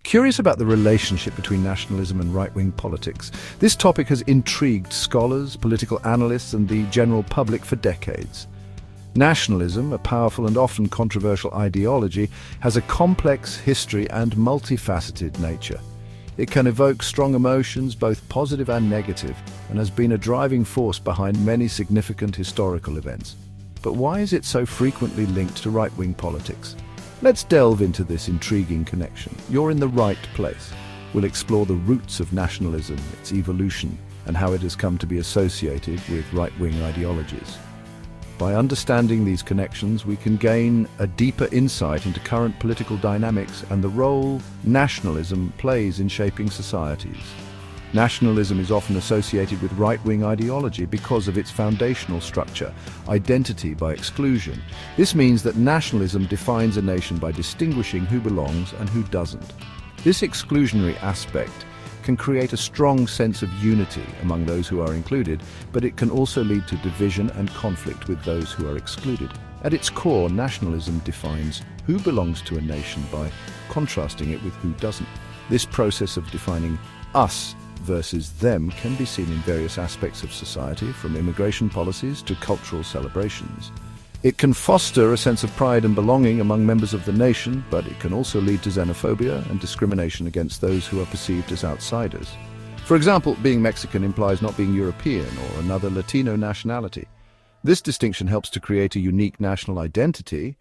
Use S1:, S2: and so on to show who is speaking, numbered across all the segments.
S1: Curious about the relationship between nationalism and right-wing politics, this topic has intrigued scholars, political analysts, and the general public for decades. Nationalism, a powerful and often controversial ideology, has a complex history and multifaceted nature. It can evoke strong emotions, both positive and negative, and has been a driving force behind many significant historical events. But why is it so frequently linked to right-wing politics? Let's delve into this intriguing connection. You're in the right place. We'll explore the roots of nationalism, its evolution, and how it has come to be associated with right-wing ideologies. By understanding these connections, we can gain a deeper insight into current political dynamics and the role nationalism plays in shaping societies. Nationalism is often associated with right-wing ideology because of its foundational structure, identity by exclusion. This means that nationalism defines a nation by distinguishing who belongs and who doesn't. This exclusionary aspect can create a strong sense of unity among those who are included, but it can also lead to division and conflict with those who are excluded. At its core, nationalism defines who belongs to a nation by contrasting it with who doesn't. This process of defining us versus them can be seen in various aspects of society, from immigration policies to cultural celebrations. It can foster a sense of pride and belonging among members of the nation, but it can also lead to xenophobia and discrimination against those who are perceived as outsiders. For example, being Mexican implies not being European or another Latino nationality. This distinction helps to create a unique national identity,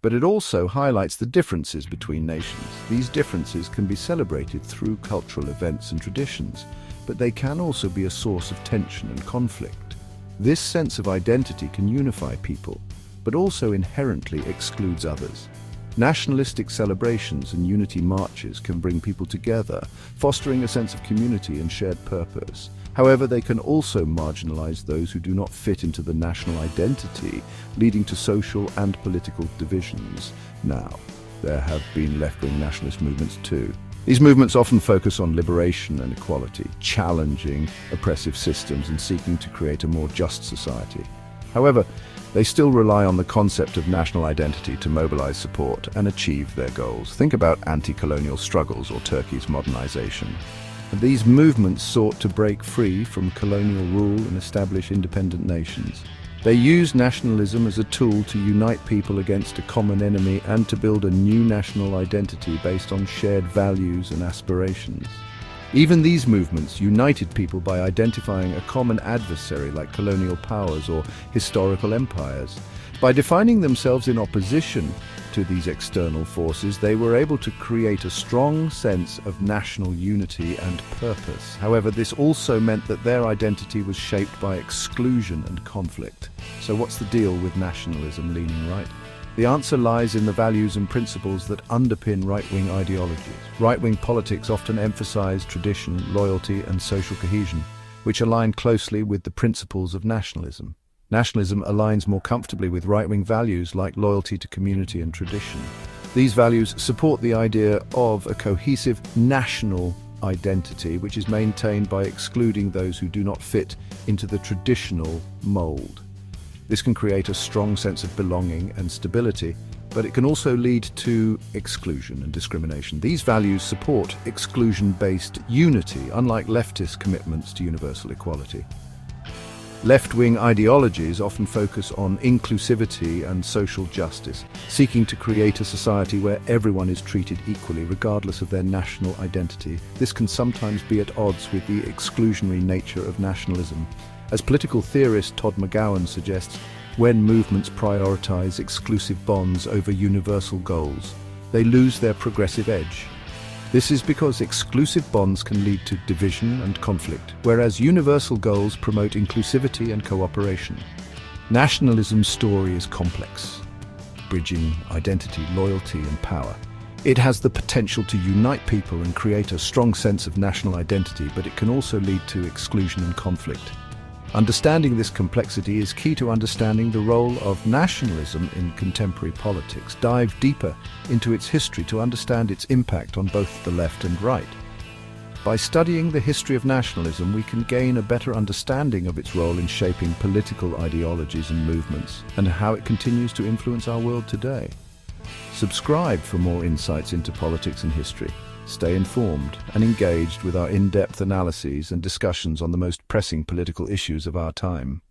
S1: but it also highlights the differences between nations. These differences can be celebrated through cultural events and traditions, but they can also be a source of tension and conflict. This sense of identity can unify people, but also inherently excludes others. Nationalistic celebrations and unity marches can bring people together, fostering a sense of community and shared purpose. However, they can also marginalize those who do not fit into the national identity, leading to social and political divisions. Now, there have been left-wing nationalist movements too. These movements often focus on liberation and equality, challenging oppressive systems and seeking to create a more just society. However, they still rely on the concept of national identity to mobilize support and achieve their goals. Think about anti-colonial struggles or Turkey's modernization. These movements sought to break free from colonial rule and establish independent nations. They used nationalism as a tool to unite people against a common enemy and to build a new national identity based on shared values and aspirations. Even these movements united people by identifying a common adversary like colonial powers or historical empires. By defining themselves in opposition to these external forces, they were able to create a strong sense of national unity and purpose. However, this also meant that their identity was shaped by exclusion and conflict. So what's the deal with nationalism leaning right? The answer lies in the values and principles that underpin right-wing ideologies. Right-wing politics often emphasize tradition, loyalty, and social cohesion, which align closely with the principles of nationalism. Nationalism aligns more comfortably with right-wing values like loyalty to community and tradition. These values support the idea of a cohesive national identity, which is maintained by excluding those who do not fit into the traditional mold. This can create a strong sense of belonging and stability, but it can also lead to exclusion and discrimination. These values support exclusion-based unity, unlike leftist commitments to universal equality. Left-wing ideologies often focus on inclusivity and social justice, seeking to create a society where everyone is treated equally, regardless of their national identity. This can sometimes be at odds with the exclusionary nature of nationalism. As political theorist Todd McGowan suggests, when movements prioritize exclusive bonds over universal goals, they lose their progressive edge. This is because exclusive bonds can lead to division and conflict, whereas universal goals promote inclusivity and cooperation. Nationalism's story is complex, bridging identity, loyalty, and power. It has the potential to unite people and create a strong sense of national identity, but it can also lead to exclusion and conflict. Understanding this complexity is key to understanding the role of nationalism in contemporary politics. Dive deeper into its history to understand its impact on both the left and right. By studying the history of nationalism, we can gain a better understanding of its role in shaping political ideologies and movements, and how it continues to influence our world today. Subscribe for more insights into politics and history. Stay informed and engaged with our in-depth analyses and discussions on the most pressing political issues of our time.